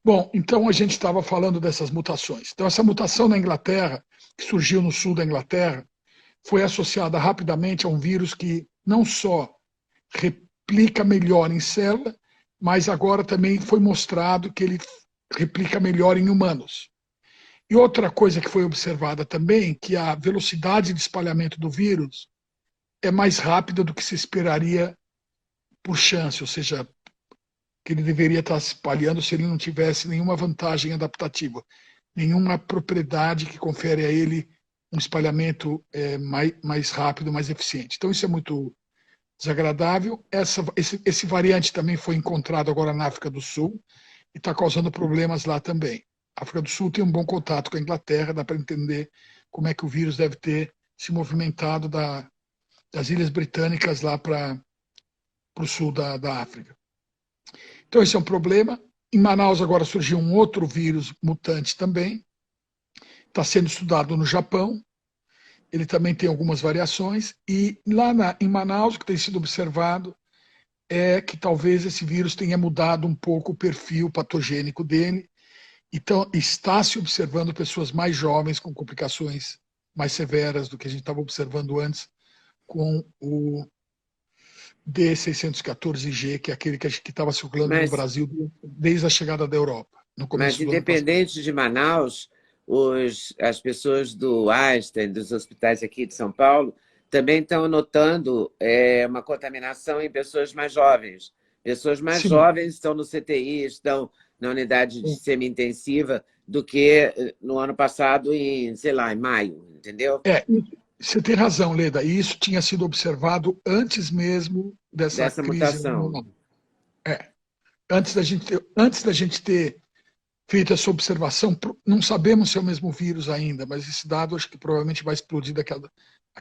Bom, então a gente estava falando dessas mutações. Então, essa mutação na Inglaterra, que surgiu no sul da Inglaterra, foi associada rapidamente a um vírus que não só replica melhor em célula, mas agora também foi mostrado que ele replica melhor em humanos. E outra coisa que foi observada também, que a velocidade de espalhamento do vírus é mais rápida do que se esperaria por chance, ou seja, que ele deveria estar se espalhando se ele não tivesse nenhuma vantagem adaptativa, nenhuma propriedade que confere a ele um espalhamento mais rápido, mais eficiente. Então, isso é muito desagradável. Esse variante também foi encontrado agora na África do Sul e está causando problemas lá também. A África do Sul tem um bom contato com a Inglaterra, dá para entender como é que o vírus deve ter se movimentado das Ilhas Britânicas lá para o sul da África. Então, esse é um problema. Em Manaus agora surgiu um outro vírus mutante também, está sendo estudado no Japão, ele também tem algumas variações, e lá em Manaus, o que tem sido observado é que talvez esse vírus tenha mudado um pouco o perfil patogênico dele, então está se observando pessoas mais jovens com complicações mais severas do que a gente estava observando antes com o D614G, que é aquele que estava circulando no Brasil desde a chegada da Europa, no começo do ano passado. Independente de Manaus, as pessoas do Einstein, dos hospitais aqui de São Paulo, também estão notando uma contaminação em pessoas mais jovens. Pessoas mais Sim. jovens estão no CTI, estão na unidade de semi-intensiva do que no ano passado, sei lá, em maio, entendeu? Você tem razão, Leda. E isso tinha sido observado antes mesmo dessa crise mutação. Antes da gente ter feito essa observação, não sabemos se é o mesmo vírus ainda, mas esse dado acho que provavelmente vai explodir daqui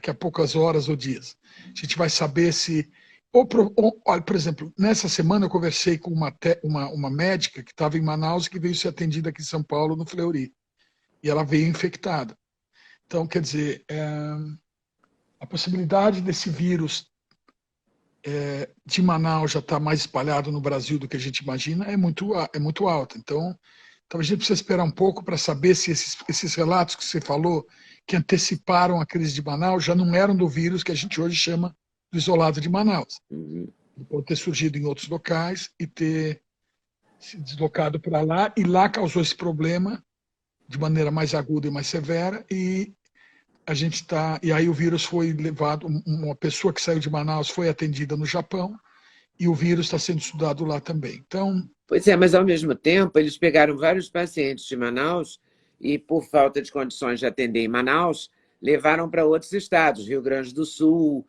a poucas horas ou dias. A gente vai saber se... Olha, por exemplo, nessa semana eu conversei com uma médica que estava em Manaus e que veio ser atendida aqui em São Paulo, no Fleury. E ela veio infectada. Então, quer dizer, a possibilidade desse vírus de Manaus já estar mais espalhado no Brasil do que a gente imagina é muito alta. Então, a gente precisa esperar um pouco para saber se esses relatos que você falou, que anteciparam a crise de Manaus, já não eram do vírus que a gente hoje chama do isolado de Manaus. Ele pode ter surgido em outros locais e ter se deslocado para lá, e lá causou esse problema de maneira mais aguda e mais severa, e aí o vírus foi levado, uma pessoa que saiu de Manaus foi atendida no Japão, e o vírus está sendo estudado lá também. Então, pois é, mas ao mesmo tempo eles pegaram vários pacientes de Manaus e, por falta de condições de atender em Manaus, levaram para outros estados, Rio Grande do Sul,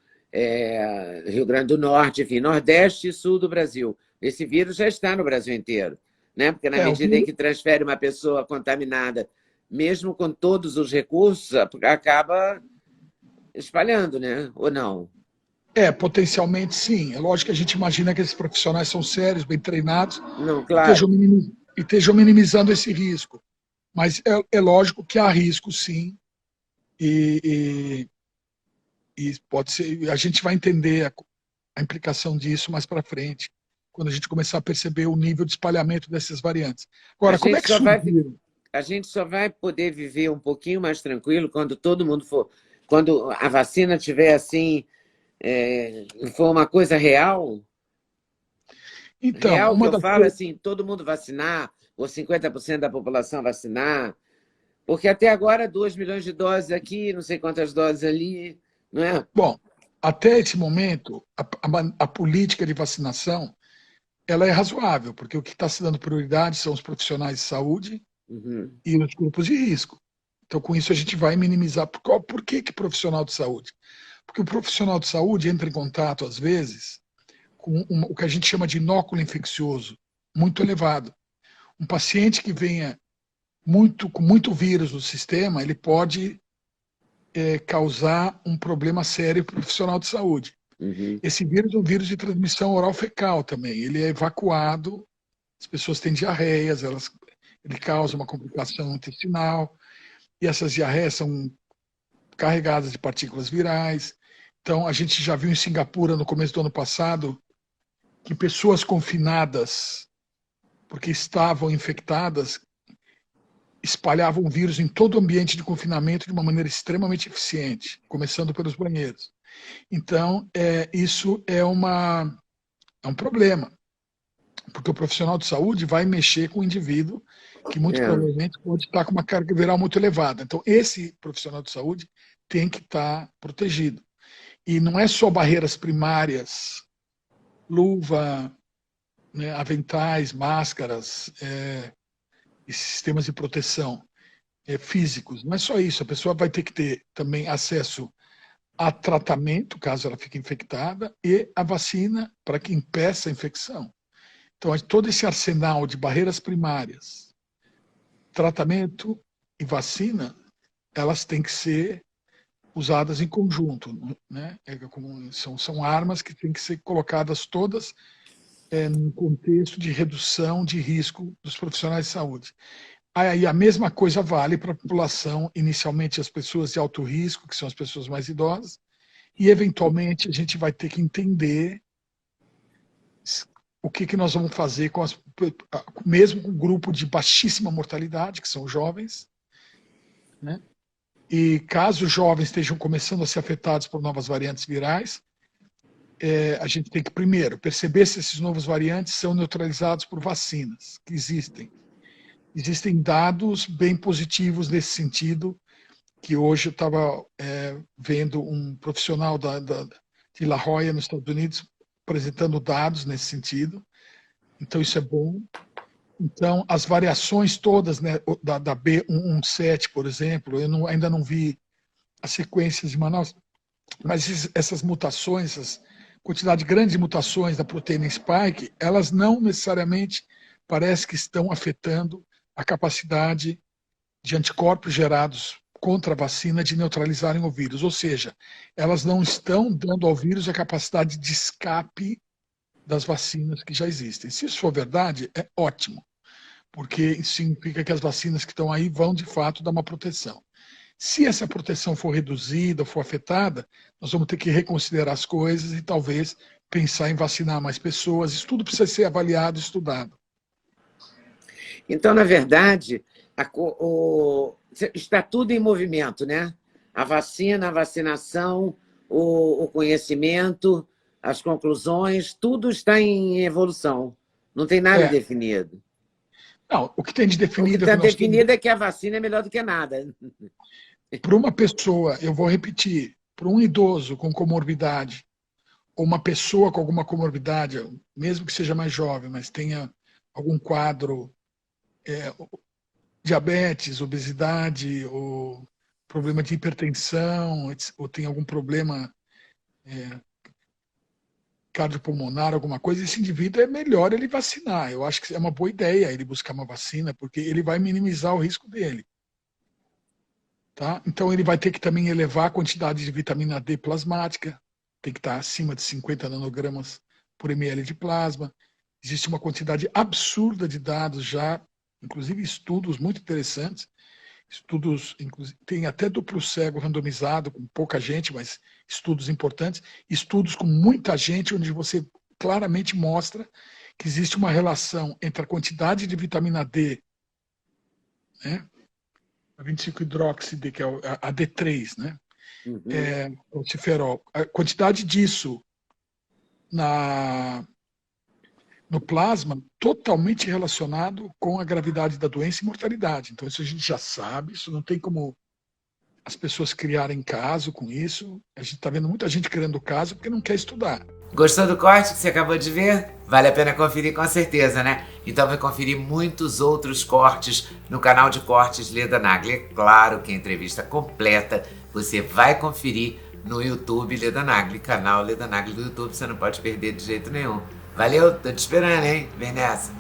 Rio Grande do Norte, enfim, Nordeste e Sul do Brasil. Esse vírus já está no Brasil inteiro, né? Porque na medida em que transfere uma pessoa contaminada, mesmo com todos os recursos, acaba espalhando, né? Ou não? Potencialmente sim. É lógico que a gente imagina que esses profissionais são sérios, bem treinados, não, claro. e estejam minimizando esse risco. Mas é lógico que há risco, sim, e pode ser. A gente vai entender a implicação disso mais para frente, quando a gente começar a perceber o nível de espalhamento dessas variantes. Agora, como é que surgiram? A gente só vai poder viver um pouquinho mais tranquilo quando todo mundo for, quando a vacina tiver assim, for uma coisa real. Então, real que eu falo assim, todo mundo vacinar, ou 50% da população vacinar, porque até agora 2 milhões de doses aqui, não sei quantas doses ali, não é? Bom, até esse momento, a política de vacinação ela é razoável, porque o que está se dando prioridade são os profissionais de saúde e os grupos de risco. Então, com isso, a gente vai minimizar. Por que profissional de saúde? Porque o profissional de saúde entra em contato, às vezes, com o que a gente chama de inóculo infeccioso muito elevado. Um paciente que venha com muito vírus no sistema, ele pode causar um problema sério para o profissional de saúde. Esse vírus é um vírus de transmissão oral-fecal também. Ele é evacuado, as pessoas têm diarreias, ele causa uma complicação intestinal, e essas diarreias são carregadas de partículas virais. Então, a gente já viu em Singapura, no começo do ano passado, que pessoas confinadas porque estavam infectadas, espalhavam o vírus em todo o ambiente de confinamento de uma maneira extremamente eficiente, começando pelos banheiros. Então, isso é um problema, porque o profissional de saúde vai mexer com o indivíduo que muito provavelmente pode estar com uma carga viral muito elevada. Então, esse profissional de saúde tem que estar protegido. E não é só barreiras primárias, luva, né, aventais, máscaras, e sistemas de proteção físicos. Não é só isso, a pessoa vai ter que ter também acesso a tratamento, caso ela fique infectada, e a vacina para que impeça a infecção. Então, todo esse arsenal de barreiras primárias, tratamento e vacina, elas têm que ser usadas em conjunto, né? São armas que têm que ser colocadas todas num contexto de redução de risco dos profissionais de saúde. Aí a mesma coisa vale para a população, inicialmente as pessoas de alto risco, que são as pessoas mais idosas, e eventualmente a gente vai ter que entender o que nós vamos fazer mesmo com o grupo de baixíssima mortalidade, que são os jovens, né? E caso os jovens estejam começando a ser afetados por novas variantes virais, a gente tem que, primeiro, perceber se esses novos variantes são neutralizados por vacinas que existem. Existem dados bem positivos nesse sentido, que hoje eu estava vendo um profissional de La Jolla, nos Estados Unidos, apresentando dados nesse sentido. Então, isso é bom. Então, as variações todas, né, da B117, por exemplo, eu ainda não vi as sequências de Manaus, mas essas mutações, essa quantidade grande de mutações da proteína spike, elas não necessariamente parece que estão afetando a capacidade de anticorpos gerados contra a vacina de neutralizarem o vírus. Ou seja, elas não estão dando ao vírus a capacidade de escape das vacinas que já existem. Se isso for verdade, é ótimo, porque isso significa que as vacinas que estão aí vão, de fato, dar uma proteção. Se essa proteção for reduzida, for afetada, nós vamos ter que reconsiderar as coisas e talvez pensar em vacinar mais pessoas. Isso tudo precisa ser avaliado e estudado. Então, na verdade, está tudo em movimento, né? A vacina, a vacinação, o conhecimento, as conclusões, tudo está em evolução. Não tem nada definido. Não, o que tem de definido... O que está definido é que a vacina é melhor do que nada. Para uma pessoa, eu vou repetir, para um idoso com comorbidade, ou uma pessoa com alguma comorbidade, mesmo que seja mais jovem, mas tenha algum quadro, diabetes, obesidade, ou problema de hipertensão, ou tem algum problema cardiopulmonar, alguma coisa, esse indivíduo é melhor ele vacinar. Eu acho que é uma boa ideia ele buscar uma vacina, porque ele vai minimizar o risco dele. Tá? Então, ele vai ter que também elevar a quantidade de vitamina D plasmática, tem que estar acima de 50 nanogramas por ml de plasma. Existe uma quantidade absurda de dados já, inclusive estudos muito interessantes, estudos, tem até duplo cego randomizado, com pouca gente, mas estudos importantes, estudos com muita gente, onde você claramente mostra que existe uma relação entre a quantidade de vitamina D, né, a 25-hidroxide, que é a D3, né? O ciferol. A quantidade disso no plasma totalmente relacionado com a gravidade da doença e mortalidade. Então, isso a gente já sabe, isso não tem como as pessoas criarem caso com isso. A gente está vendo muita gente criando caso porque não quer estudar. Gostou do corte que você acabou de ver? Vale a pena conferir com certeza, né? Então vai conferir muitos outros cortes no canal de cortes Leda Nagli. É claro que a entrevista completa você vai conferir no YouTube Leda Nagli, canal Leda Nagli do YouTube, você não pode perder de jeito nenhum. Valeu, tô te esperando, hein? Vem nessa!